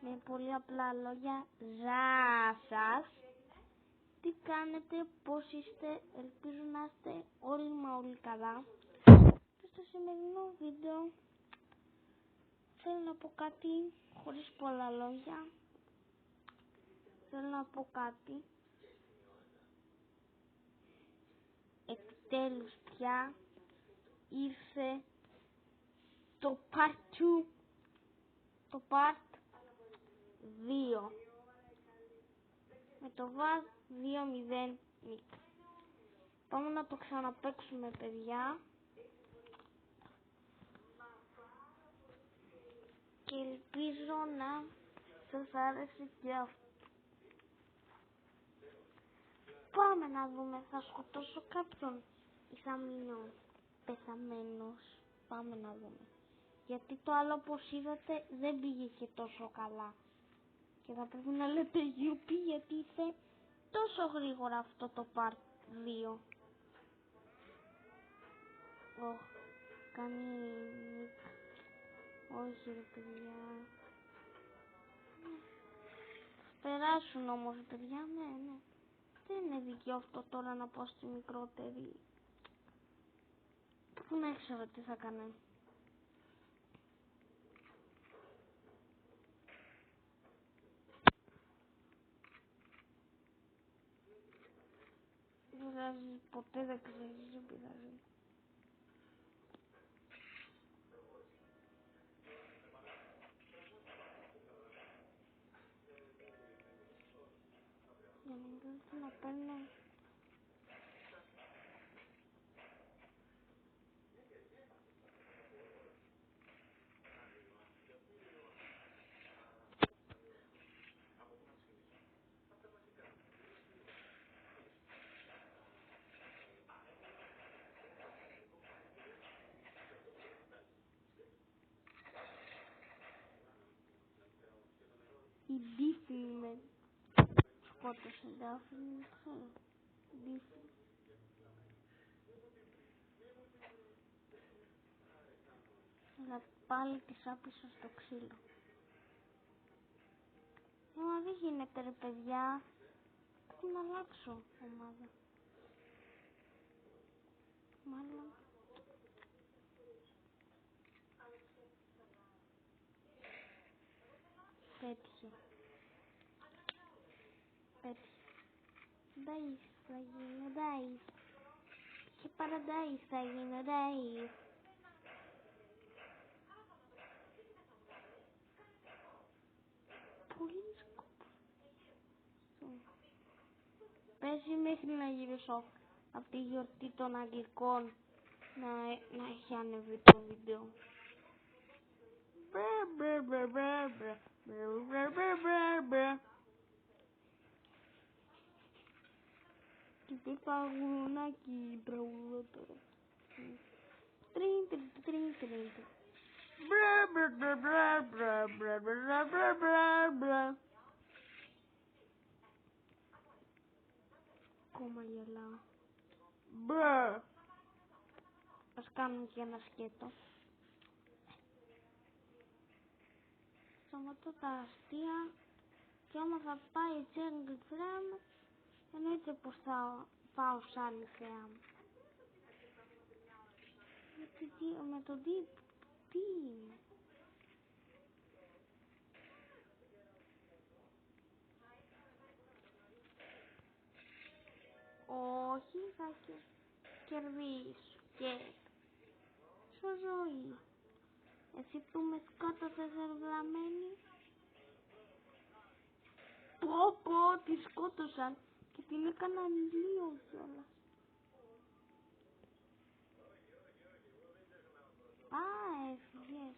Με πολύ απλά λόγια, γεια σας. Τι κάνετε, πώς είστε, ελπίζω να είστε όλοι μα όλοι καλά. Και στο σημερινό βίντεο θέλω να πω κάτι χωρίς πολλά λόγια. Θέλω να πω κάτι. Επιτέλους πια ήρθε το part 2, το part 2 με το VAS 2.0 Mix. Πάμε να το ξαναπαίξουμε, παιδιά, και ελπίζω να σας άρεσε και αυτό. Πάμε να δούμε, θα σκοτώσω κάποιον ή θα μείνω πεθαμένος. Πάμε να δούμε, γιατί το άλλο, όπως είδατε, δεν πήγε και τόσο καλά και θα πρέπει να λέτε γιουπί, γιατί ήρθε τόσο γρήγορα αυτό το part 2. Κάνει... όχι ρε παιδιά. Περάσουν όμως παιδιά, ναι. Δεν είναι δίκαιο αυτό τώρα να πω στη μικρότερη. Πού να ξέρω τι θα κάνει. Δεν πειράζει, ποτέ δεν ξέρεις, δεν πειράζει. Για να μην να παίρνω. Η Ντίφη με σκότωσε, Ντάφη, Ντίφη. Αλλά πάλι της άπλωσα στο ξύλο. Μα δεν γίνεται ρε παιδιά. Πρέπει να αλλάξω ομάδα. Μάλλον. Πέτυχε. Ντάις θα γίνω, Ντάις. Και παραντάις θα γίνω, Ντάις. Πολύ σκόπο. Πέσει μέχρι να γυρίσω από τη γιορτή των Αγγλικών να έχει ανεβεί το βίντεο. Και τι παγουνάκι τραγουδό τώρα. Ακόμα γελάω. Ας κάνουμε και ένα σκέτο. Σταματώ τα αστεία και άμα θα πάει η Jungle Frame, εννοείται πως θα πάω σ' άλλη θέα μου. Με το τι είναι. Όχι, θα κερδίσω και στο ζωή. Εσύ που με σκότωσες ερβλαμένη. Πω, τη σκότωσαν και την έκαναν λίγο κιόλας. Έφυγες.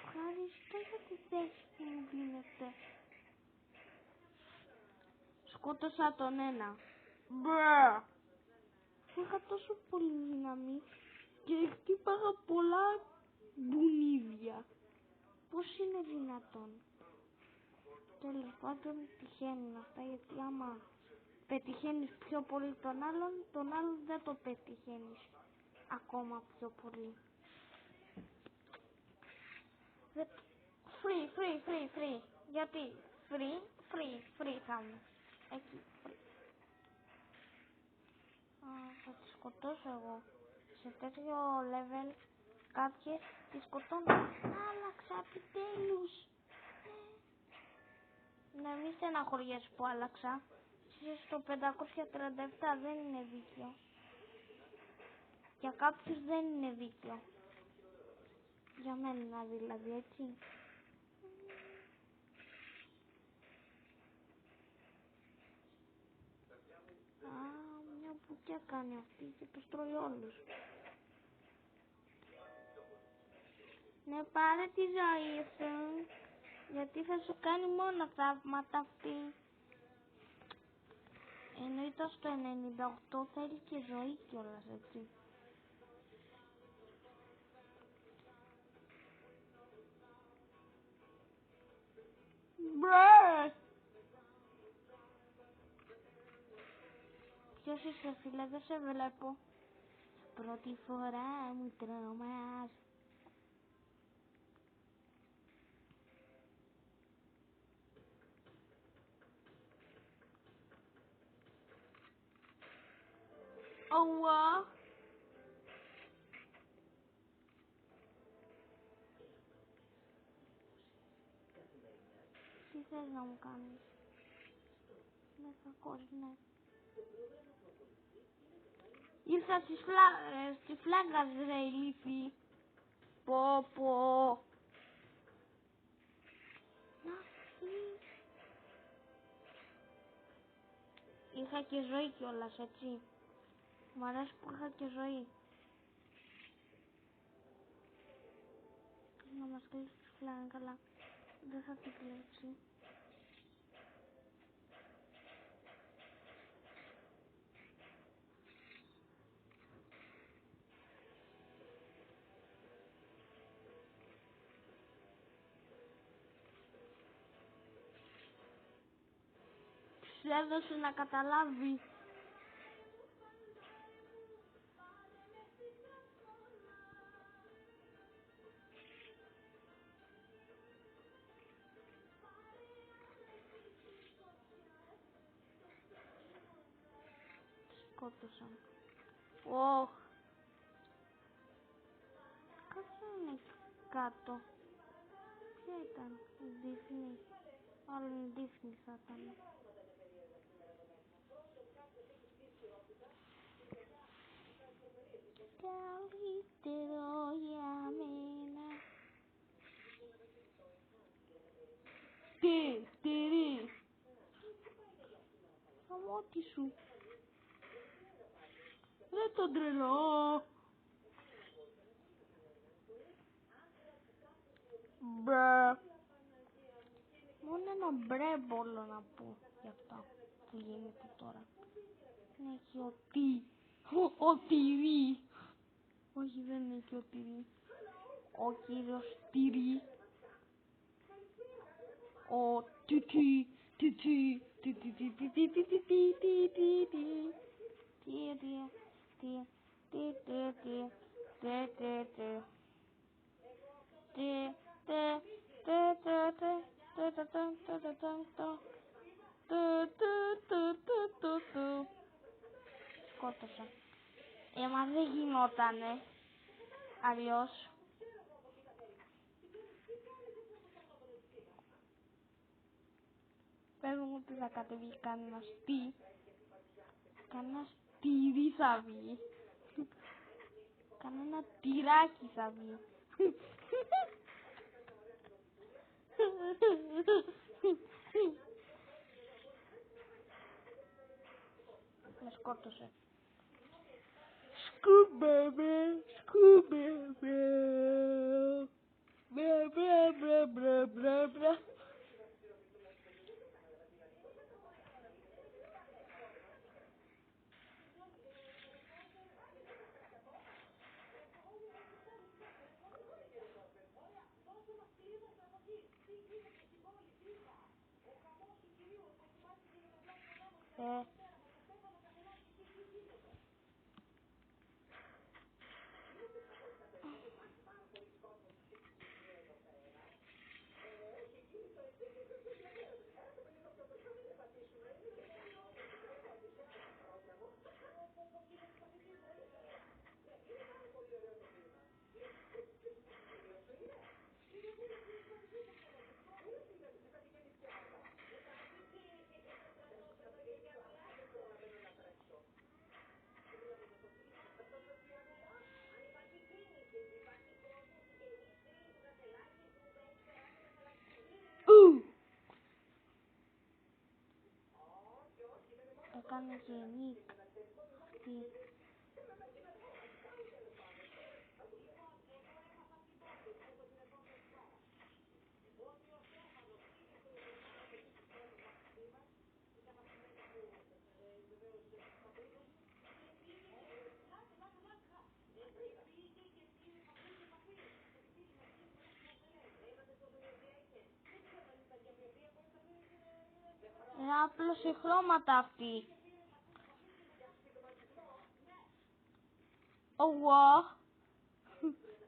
Ευχαριστώ για τη θέση που μου δίνετε. Σκότωσα τον ένα. Είχα τόσο πολύ δύναμη και χτύπαγα πολλά μπουνίδια. Πώς είναι δυνατόν? Τέλος πάντων τυχαίνουν αυτά, γιατί άμα πετυχαίνεις πιο πολύ τον άλλον δεν το πετυχαίνεις ακόμα πιο πολύ. Free. Γιατί free θα μου. Εκεί, free. Θα τη σκοτώσω εγώ. Σε τέτοιο level κάποιες τη σκοτώνω. Άλλαξα επιτέλους. Ναι, μη στεναχωριέσαι που άλλαξα. Είσαι στο 537, δεν είναι δίκαιο. Για κάποιους δεν είναι δίκαιο. Για μένα δηλαδή, έτσι. Μια μπουκιά κάνει αυτή και τους τρώει όλους. Ναι, πάρε τη ζωή σου, γιατί θα σου κάνει μόνο θαύματα αυτή. Εννοείται στο 98 θέλει και ζωή κιόλας, έτσι. Μπρε! Ποιος είσαι φίλε, δεν σε βλέπω. Πρώτη φορά μου τρομάς. Ωα! Τι θες να μου κάνεις? Ναι, κακός, ναι. Ήρθα στη φλάγα ρε ηλίθι. Πω. Να φύγεις. Είχα και ζωή κιόλας, έτσι. Μ' αρέσει που είχα και ζωή. Να μας κλείσει τη φλάγα, καλά. Δεν θα την κλέψει. Της έδωσε να καταλάβει. Σκότωσαν. Ωχ. Κάτσε είναι κάτω. Ποια ήταν? Η Disney. Όλη η Disney θα ήταν. Καλύτερο για μένα. Τι. Αμότι σου. Δεν τον τρελώ. Μπρε. Μόνο ένα μπρε μπορώ να πω για αυτά που γίνεται τώρα. Έχει ο τι. Ο τυρί. Όχι, δεν έχει ο τυρί. Ο κύριος τυρί. Ο τυτι. Σκότωσα. Μα δεν γινότανε αλλιώς. Πες μου ότι θα κατεβεί κανένας τι. Κανένας τυρί θα βγει. Κανένα τυράκι θα βγει. Με σκότωσε. Σκούμπεμπε. Μπρε. έκανε και η Νίκ αυτή. Άπλωσε χρώματα αυτή. Ω,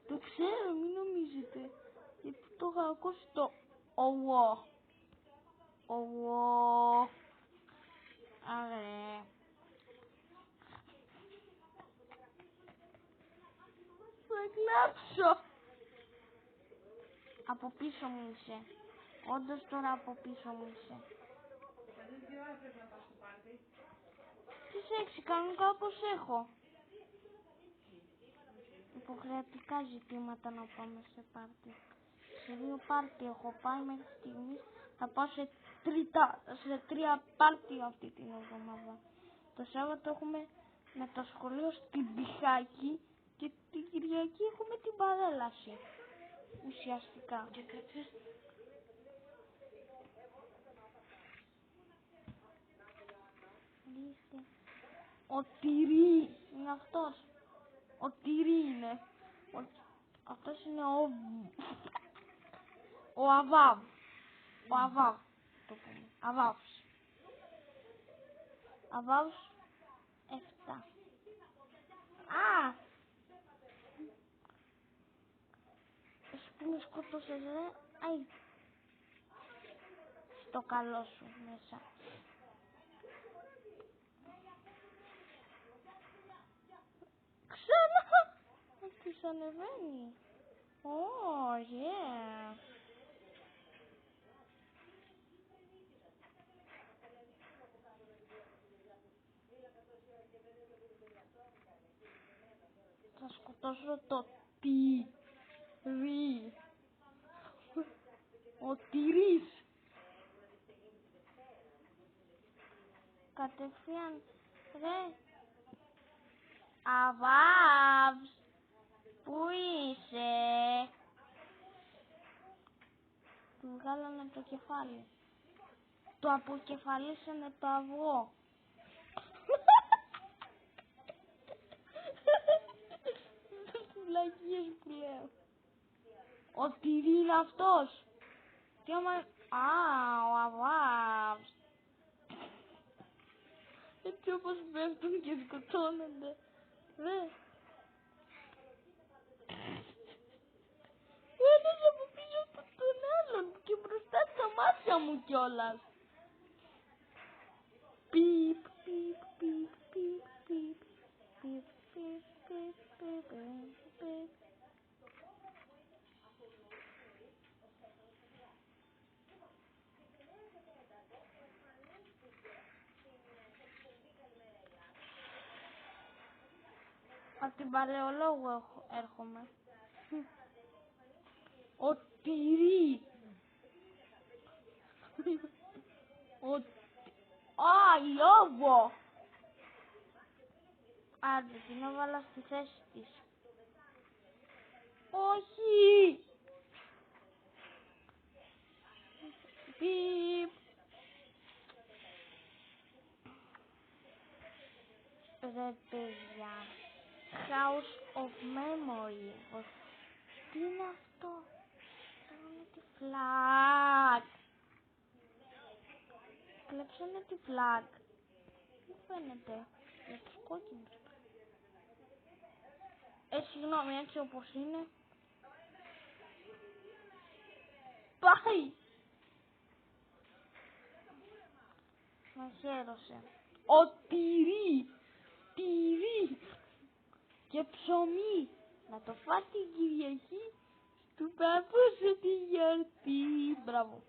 το ξέρω, μην νομίζετε. Γιατί το είχα ακούσει το ω. Ω. Αρε. Θα κλάψω. Από πίσω μου είσαι. Όντως τώρα από πίσω μου είσαι. Τις 6 κανονικά όπως έχω. Υποχρεωτικά ζητήματα να πάμε σε πάρτι. Σε 2 πάρτι έχω πάει μέχρι στιγμής. Θα πάω σε 3 πάρτι αυτή την εβδομάδα. Το Σάββατο έχουμε με το σχολείο στην Πυχάκη και την Κυριακή έχουμε την παρέλαση. Ουσιαστικά. Ο Τυρί είναι αυτός. Ο Τυρί είναι. Αυτός είναι ο Αβάβ. Ο Αβάβ. Το πούμε. Αβάβς. Αβάβς 7. Α! Εσύ που με σκότωσες ρε. Αϊ. Στο καλό σου μέσα. Ξανά! Αυτής ανεβαίνει. Oh, yeah. Θα σκοτώσω το Τυρί. Ο Τυρής. Κατευθείαν ρε. Αβάβς. Πού είσαι? Του βγάλανε το κεφάλι. Το αποκεφαλίσανε το αυγό. Βλακίες που λέω. Ο Τυρί είναι αυτός. Τι άμα... Α, ο Αβάβς. Έτσι όπως πέφτουν και σκοτώνονται. Ρε. Ένας από πίσω από τον άλλον και μπροστά στα μάτια μου κιόλας. Πιπ, πιπ, πιπ, πιπ, πιπ, πιπ, πιπ, πιπ, πιπ, πιπ. Από την Παλαιολόγου έρχομαι. Ο Τυρί. Α, η Όβο. Άντε, την έβαλα στη θέση της. Όχι. Πιπ. Ρε παιδιά. House of Memory. Τι είναι αυτό? Κλέψανε τη φλаг. Κλέψανε τη φλаг. Μου φαίνεται. Για τους κόκκινους. Συγγνώμη, έτσι όπως είναι. Πάει. Με χαίρωσε. Ο Τυρί. Τυρί. Και ψωμί. Να το φάει την Κυριακή του παππού σου τη γιορτή. Μπράβο.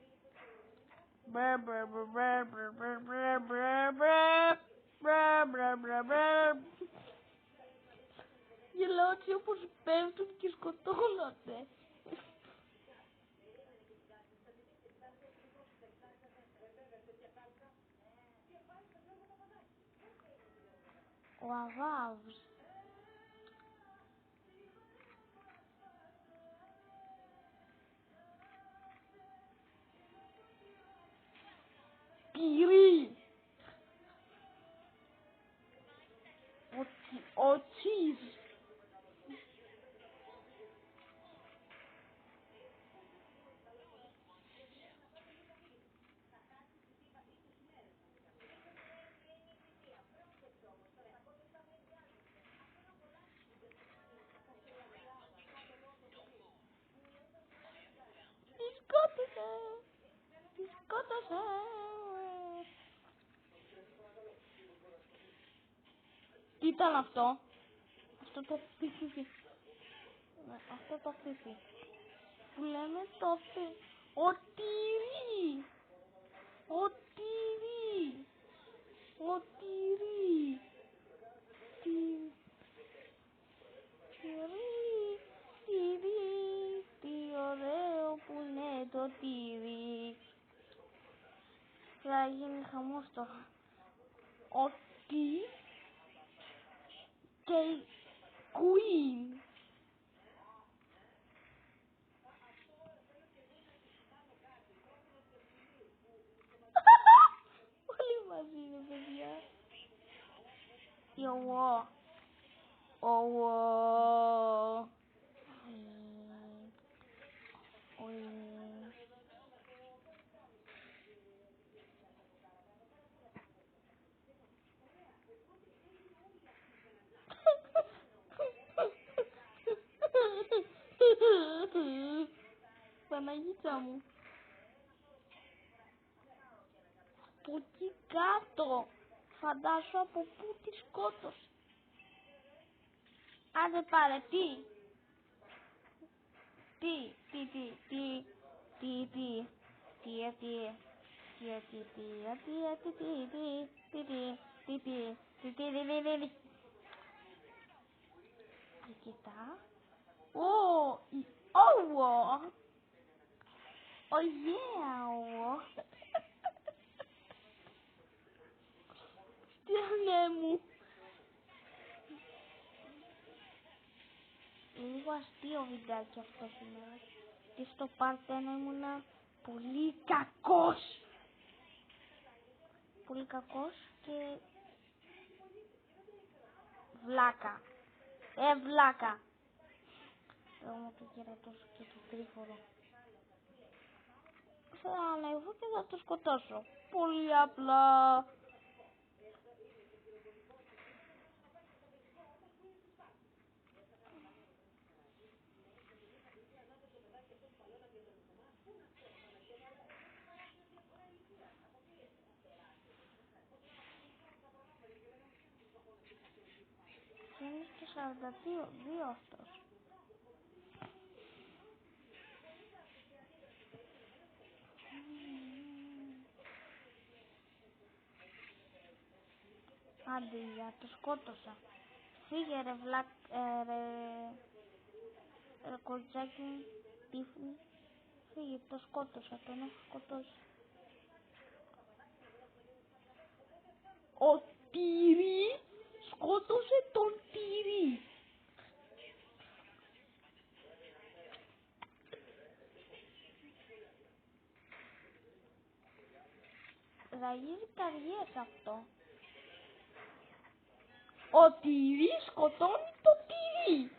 Γελάω έτσι όπως πέφτουν και σκοτώνονται. Ο Αβάβς. Τυρί. Ο Τσίζ. Τη σκότωσε. Τι ήταν αυτό? Αυτό το φίφι. Αυτό το φίφι. Που λέμε το φίφι. Ο Τυρί. Ο Τυρί. Ο Τυρί. Τυρί. Τυρί. Τι ωραίο που είναι το τυρί. Θα γίνει χαμός τώρα. Ο Τι και η Queen. Όλοι μαζί είναι, παιδιά. Η ΟΟ. ΟΟ. Παναγίτσα μου. Από εκεί κάτω. Φαντάσου από πού τη σκότωσε. Άντε πάρε, τι. Κοίτα. Oh yeah. Στιανέ μου. Λίγο αστείο βιντεάκι αυτό σήμερα. Και στο part 1 ήμουνα πολύ κακός. Πολύ κακός και βλάκα. Βλάκα. Θέλω να το χαιρετώσω και το τρίφορο. Θα ανέβω και θα το σκοτώσω. Πολύ απλά. Είναι και 42 αυτός. Άντε για, το σκότωσα. Φύγε ρε ρε κοριτσάκι, τύφλι. Φύγε, το σκότωσα, τον έχω σκοτώσει. Ο Τυρί σκότωσε τον Τυρί. Ραγίζει καρδιές αυτό. Ο Τυρί σκοτώνει το Τυρί.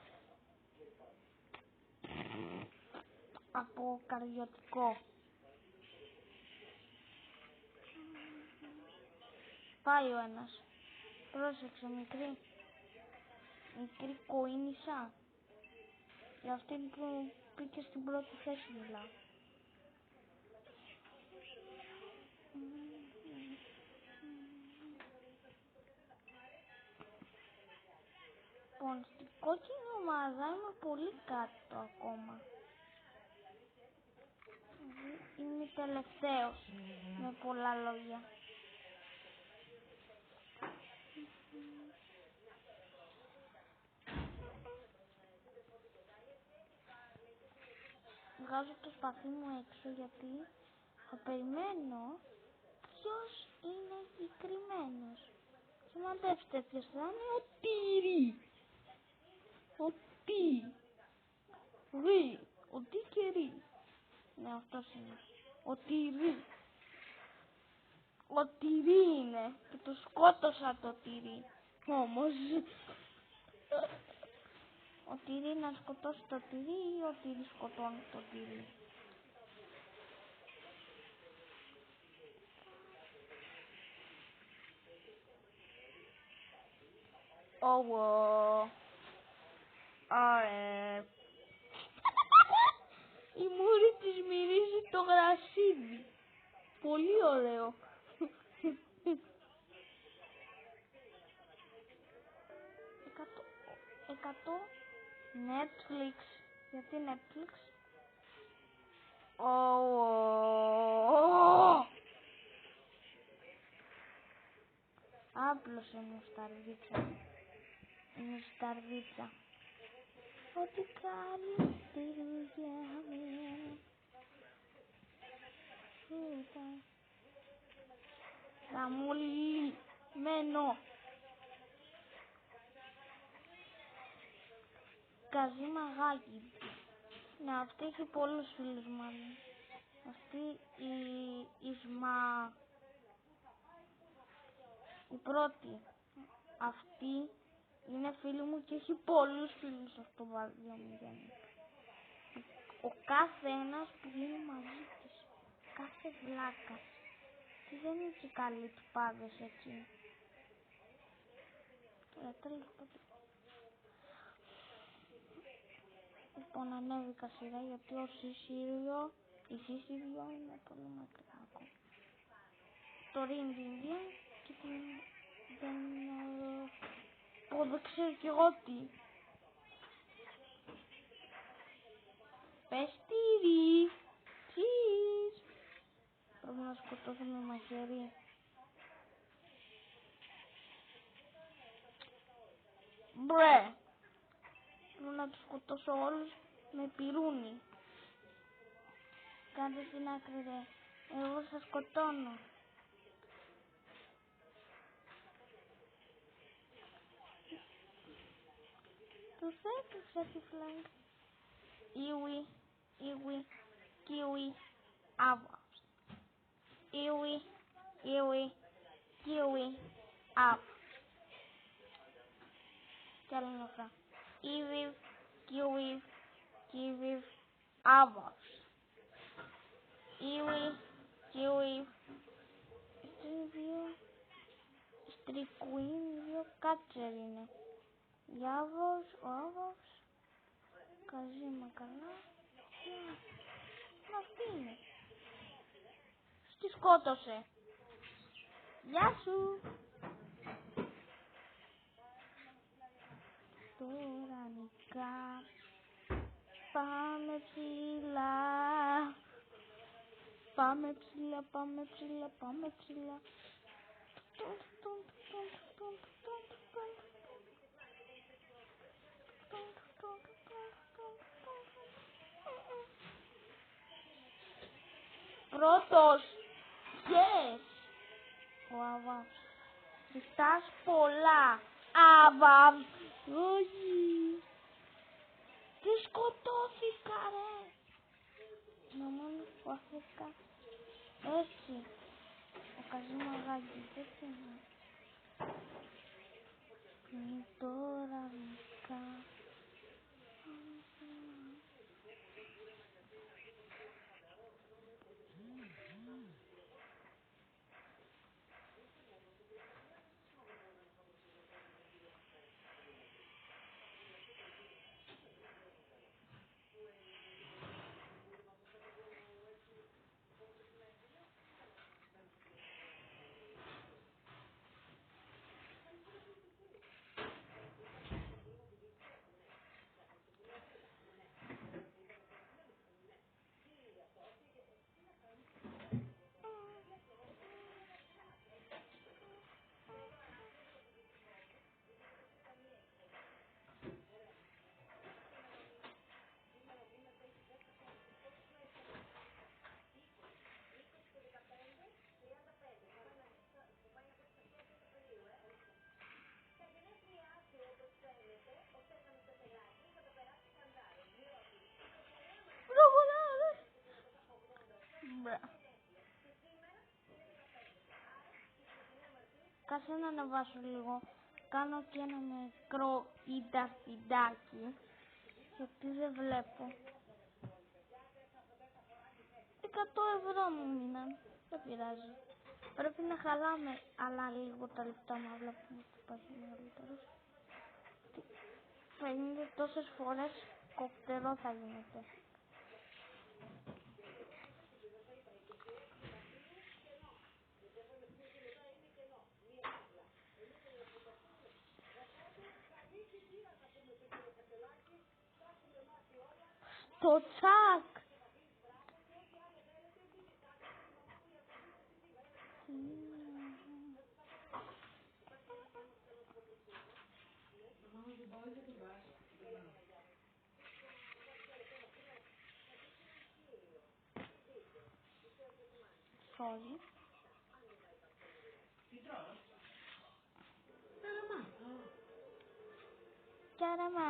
Από καρδιωτικό. Πάει ο ένας. Πρόσεξε, μικρή. Μικρή κοίνησα. Για αυτήν που πήγε στην πρώτη θέση μιλάω. Λοιπόν, στην κόκκινη ομάδα είμαι πολύ κάτω ακόμα. Είμαι τελευταίος, με πολλά λόγια. Βγάζω το σπαθί μου έξω γιατί θα περιμένω ποιος είναι η κρυμμένος. Σημαντεύστε ποιος θα είναι ο Τύρι. Ο Τι. Ρι. Ο Τι και Ρι. Ναι, αυτός είναι. Ο Τύρι. Ο Τυρί είναι. Και το σκότωσα το Τυρί. Όμως. Ο Τυρί να σκοτώσει το Τυρί ή ο Τυρί σκοτώνει το Τυρί. Ωραία. Η μούρη της μυρίζει το γρασίδι. Πολύ ωραίο. 100 Netflix. Γιατί Netflix? Άπλωσε μου σταρβίτσα. Είναι σταρβίτσα. Ό,τι καλύτερο για μένα. Γαμολυμένο. Καζίμα Γάκη. Ναι, αυτή έχει πολλούς φίλους μάλλον. Αυτή η Σμα. Η πρώτη. Αυτή είναι φίλη μου και έχει πολλούς φίλους αυτό το βάζιο μου. Ο κάθε ένας που είναι μαζί της. Κάθε βλάκας. Και δεν είναι και καλή του πάντως έτσι. Τώρα τέλος πάντων. Λοιπόν, ανέβηκα σειρά γιατί ο Σίσιριο, η Σίσιριο είναι πολύ μακριά ακόμα. Το Ring και δεν ξέρω κι εγώ τι. Πες Τύρι. Cheese. Πρέπει να σκοτώσω με μαχαίρι. Μπρε. Πρέπει να τους σκοτώσω όλους με πυρούνι. Κάντε στην άκρη ρε. Εγώ σας σκοτώνω. Τους έπαιξα τη φλάγκα. Ιουι, κιουι, άβα. Ιουι, κιουι, άβα. Κι άλλο ένα φρά. Ιουι, κιουι, άβα. Ιουι, στρικουίν, δύο κάτσερ είναι. Γιάβος, ο Άβος, Καζίμα καλά. Αυτή είναι. Στη σκότωσε. Γεια σου. Τώρα νικά. Πάμε ψηλά. Πάμε ψηλά, πάμε ψηλά, πάμε ψηλά. Πρώτος. Yes. Ο Άβαβ. Ζητάς πολλά. Άβαβ. Όχι. Τι σκοτώθηκα ρε. Μαμά σκοτώθηκα. Έτσι. Ο Καζίμα Γάκη. Έτσι είναι. Είναι τώρα νικά. Μπρα. Κάτσε να ανεβάσω λίγο. Κάνω και ένα μικρό βιντεάκι. Γιατί δεν βλέπω. 100 € μου μείναν. Δεν πειράζει. Πρέπει να χαλάμε αλλά λίγο τα λεπτά να βλέπουμε ότι υπάρχει μεγαλύτερος. 50 τόσες φορές κοκτερό θα γίνεται. Το τσακ! Sorry. Caramba.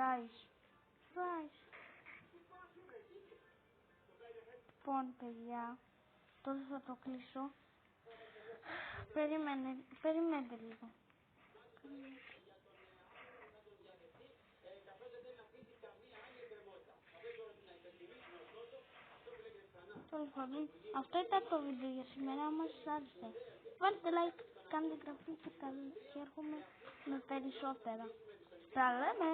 Rice. Λοιπόν, παιδιά, τώρα θα το κλείσω. Περιμένετε λίγο. Τέλος πάντων, αυτό ήταν το βίντεο για σήμερα. Αν σας άρεσε, βάλτε like, κάντε εγγραφή και έρχομαι με περισσότερα. Τα λέμε!